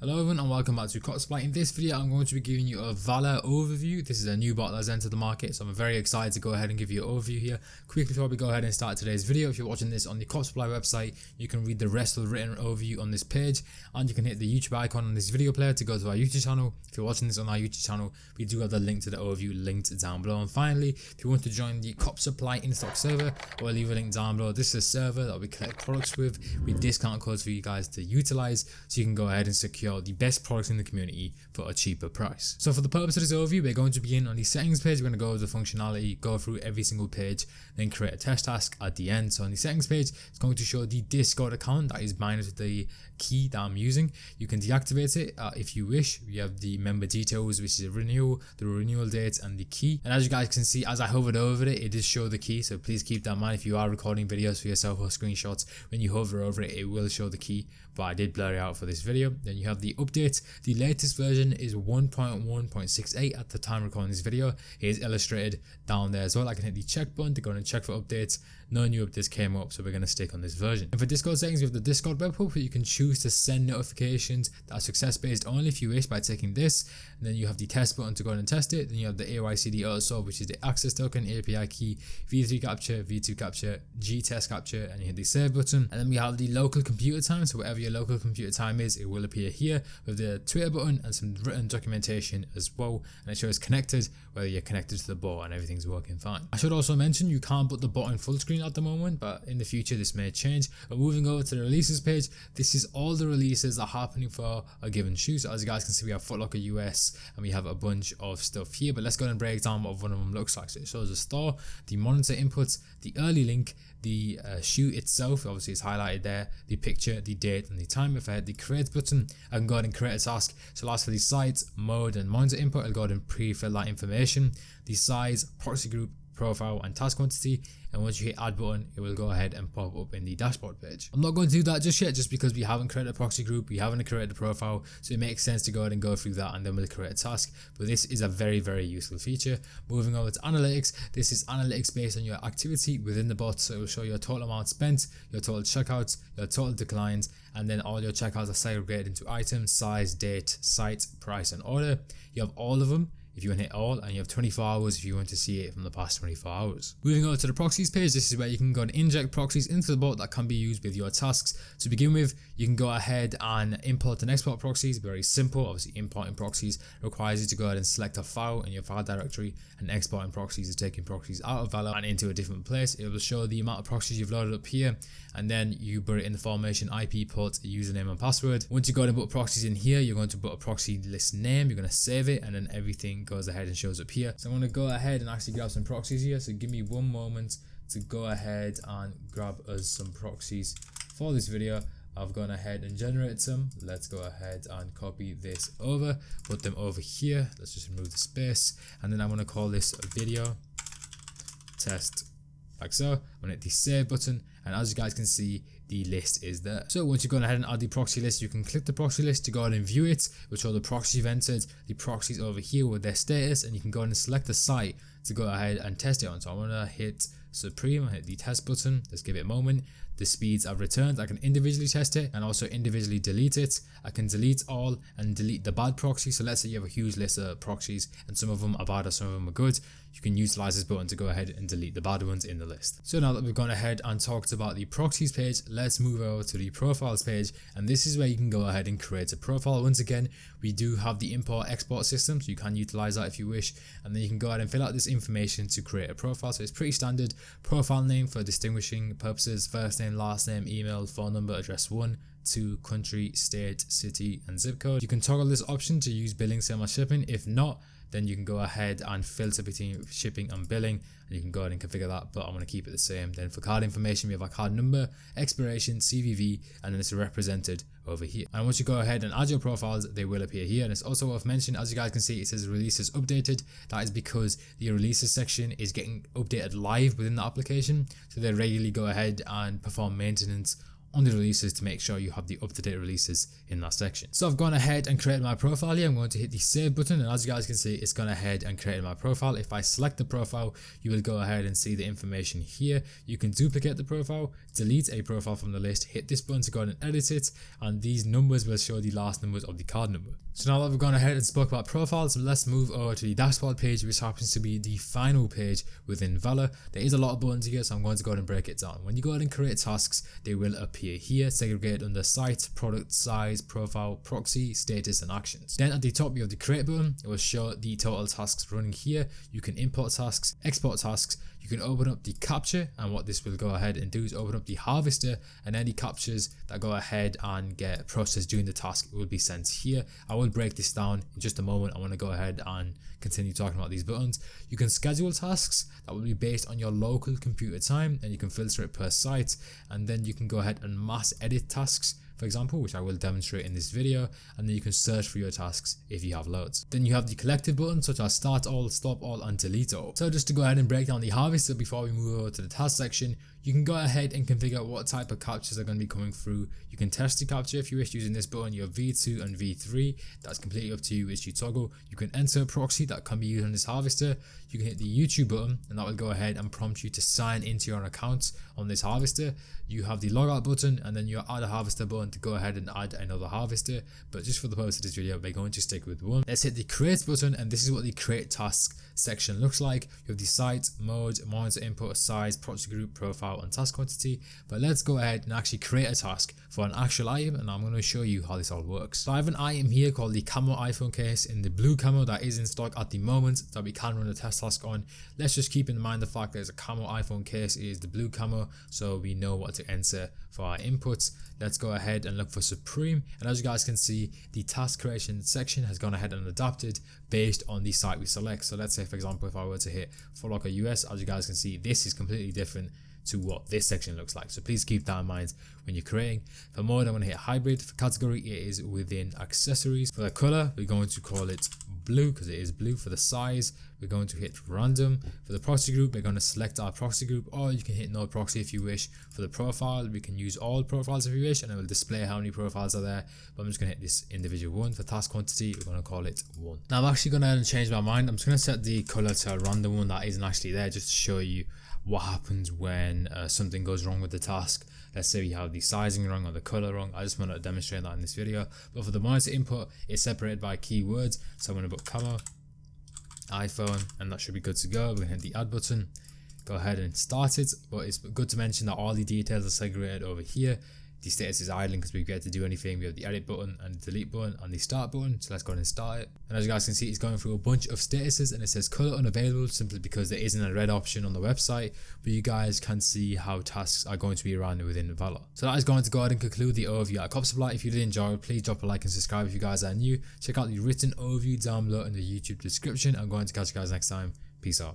Hello everyone and welcome back to Proxies. In this video I'm going to be giving you a Valor Overview. This is a new bot that has entered the market, so I'm very excited to go ahead and give you an overview here. Quickly before we go ahead and start today's video, if you're watching this on the Proxies website, you can read the rest of the written overview on this page, and you can hit the YouTube icon on this video player to go to our YouTube channel. If you're watching this on our YouTube channel, we do have the link to the overview linked down below. And finally, if you want to join the Proxies in-stock server, I'll leave a link down below. This is a server that we collect products with discount codes for you guys to utilize, so you can go ahead and secure the best products in the community for a cheaper price. So for the purpose of this overview, we're going to begin on the settings page. We're going to go over the functionality, go through every single page, then create a test task at the end. So on the settings page, it's going to show the Discord account that is binded to the key that I'm using. You can deactivate it if you wish. We have the member details, which is a renewal, the renewal date, and the key. And as you guys can see, as I hovered over it, it does show the key. So please keep that in mind if you are recording videos for yourself or screenshots. When you hover over it, it will show the key, but I did blur it out for this video. Then you have the update. The latest version is 1.1.68 at the time recording this video. It is illustrated down there as well. I can hit the check button to go and check for updates. No new updates came up, so we're going to stick on this version. And for Discord settings, we have the Discord webhook, where you can choose to send notifications that are success based only if you wish by taking this. And then you have the test button to go and test it. Then you have the AYCD auto solve, which is the access token, API key, V3 capture, V2 capture, G test capture, and you hit the save button. And then we have the local computer time. So whatever your local computer time is, it will appear here with the Twitter button and some written documentation as well. And it shows connected, whether you're connected to the bot and everything's working fine. I should also mention you can't put the bot in full screen at the moment, but in the future this may change. But moving over to the releases page, this is all the releases that are happening for a given shoe. So as you guys can see, we have Foot Locker US and we have a bunch of stuff here, but let's go and break down what one of them looks like. So it shows the store, the monitor inputs, the early link, the shoe itself, obviously it's highlighted there, the picture, the date, and the time. If I hit the create button, I can go ahead and create a task. So last for the site, mode, and monitor input, I'll go ahead and pre-fill that information, the size, proxy group, profile, and task quantity. And once you hit add button, it will go ahead and pop up in the dashboard page. I'm not going to do that just yet, just because we haven't created a proxy group, we haven't created a profile, so it makes sense to go ahead and go through that and then we'll create a task. But this is a very, very useful feature. Moving over to analytics, this is analytics based on your activity within the bot. So it will show your total amount spent, your total checkouts, your total declines, and then all your checkouts are segregated into items, size, date, site, price, and order. You have all of them if you want to hit all, and you have 24 hours if you want to see it from the past 24 hours. Moving over to the proxies page, this is where you can go and inject proxies into the bot that can be used with your tasks. To begin with, you can go ahead and import and export proxies. Very simple. Obviously, importing proxies requires you to go ahead and select a file in your file directory, and exporting proxies is taking proxies out of Valor and into a different place. It will show the amount of proxies you've loaded up here, and then you put it in the formation, IP port, username, and password. Once you go ahead and put proxies in here, you're going to put a proxy list name, you're going to save it, and then everything goes ahead and shows up here. So I'm going to go ahead and actually grab some proxies here. So give me one moment to go ahead and grab us some proxies for this video. I've gone ahead and generated some. Let's go ahead and copy this over, put them over here. Let's just remove the space, and then I'm going to call this a video test, like so. I'm going to hit the save button, and as you guys can see, the list is there. So once you've gone ahead and add the proxy list, you can click the proxy list to go ahead and view it, which show the proxies you've entered, the proxies over here with their status, and you can go ahead and select the site to go ahead and test it on. So I'm gonna hit Supreme, I hit the test button, let's give it a moment. The speeds I've returned, I can individually test it and also individually delete it. I can delete all and delete the bad proxy. So let's say you have a huge list of proxies and some of them are bad or some of them are good. You can utilize this button to go ahead and delete the bad ones in the list. So now that we've gone ahead and talked about the proxies page, let's move over to the profiles page. And this is where you can go ahead and create a profile. Once again, we do have the import export system, so you can utilize that if you wish. And then you can go ahead and fill out this information to create a profile. So it's pretty standard. Profile name for distinguishing purposes, first name, last name, email, phone number, address 1, 2, country, state, city, and zip code. You can toggle this option to use billing, same as shipping. If not, then you can go ahead and filter between shipping and billing, and you can go ahead and configure that, but I'm going to keep it the same. Then for card information, we have a card number, expiration, CVV, and then it's represented over here. And once you go ahead and add your profiles, they will appear here. And it's also worth mentioning, as you guys can see, it says releases updated. That is because the releases section is getting updated live within the application, so they regularly go ahead and perform maintenance on the releases to make sure you have the up-to-date releases in that section. So I've gone ahead and created my profile here. I'm going to hit the save button, and as you guys can see, it's gone ahead and created my profile. If I select the profile, you will go ahead and see the information here. You can duplicate the profile, delete a profile from the list, hit this button to go ahead and edit it, and these numbers will show the last numbers of the card number. So now that we've gone ahead and spoke about profiles, let's move over to the dashboard page, which happens to be the final page within Valor. There is a lot of buttons here, so I'm going to go ahead and break it down. When you go ahead and create tasks, they will appear here, segregated under site, product, size, profile, proxy, status, and actions. Then at the top, you have the create button. It will show the total tasks running here. You can import tasks, export tasks. You can open up the capture, and what this will go ahead and do is open up the harvester, and any captures that go ahead and get processed during the task will be sent here. I will break this down in just a moment. I want to go ahead and continue talking about these buttons. You can schedule tasks that will be based on your local computer time, and you can filter it per site, and then you can go ahead and mass edit tasks, for example, which I will demonstrate in this video, and then you can search for your tasks if you have loads. Then you have the collective buttons such as start all, stop all, and delete all. So just to go ahead and break down the harvester before we move over to the task section, you can go ahead and configure what type of captures are going to be coming through. You can test the capture if you wish using this button. You have V2 and V3. That's completely up to you which you toggle. You can enter a proxy that can be used on this harvester. You can hit the YouTube button, and that will go ahead and prompt you to sign into your account on this harvester. You have the logout button, and then your add a harvester button to go ahead and add another harvester. But just for the purpose of this video, we're going to stick with one. Let's hit the create button, and this is what the create task section looks like. You have the site, mode, monitor input, size, proxy group, profile, and task quantity. But let's go ahead and actually create a task for an actual item, and I'm going to show you how this all works. So I have an item here called the camo iPhone case in the blue camo that is in stock at the moment that we can run a test task on. Let's just keep in mind the fact there's a camo iPhone case is the blue camo, so we know what to enter for our inputs. Let's go ahead and look for Supreme, and as you guys can see, the task creation section has gone ahead and adapted based on the site we select. So let's say, for example, if I were to hit Foot Locker US, as you guys can see, this is completely different to what this section looks like. So please keep that in mind when you're creating. For mode, I'm going to hit hybrid. For category, it is within accessories. For the color, we're going to call it blue because it is blue. For the size, we're going to hit random. For the proxy group, we're going to select our proxy group, or you can hit no proxy if you wish. For the profile, we can use all profiles if you wish, and it will display how many profiles are there, but I'm just going to hit this individual one. For task quantity, we're going to call it 1. Now I'm actually going to change my mind. I'm just going to set the color to a random one that isn't actually there, just to show you what happens when something goes wrong with the task. Let's say we have the sizing wrong or the color wrong. I just want to demonstrate that in this video. But for the monitor input, it's separated by keywords. So I'm going to put camo iPhone, and that should be good to go. We're going to hit the add button, go ahead and start it. But it's good to mention that all the details are segregated over here. The status is idling because we get to do anything. We have the edit button and the delete button and the start button. So let's go ahead and start it. And as you guys can see, it's going through a bunch of statuses, and it says color unavailable simply because there isn't a red option on the website, but you guys can see how tasks are going to be run within Valor. So that is going to go ahead and conclude the overview at Cop Supply. If you did enjoy it, please drop a like and subscribe if you guys are new. Check out the written overview down below in the YouTube description. I'm going to catch you guys next time. Peace out.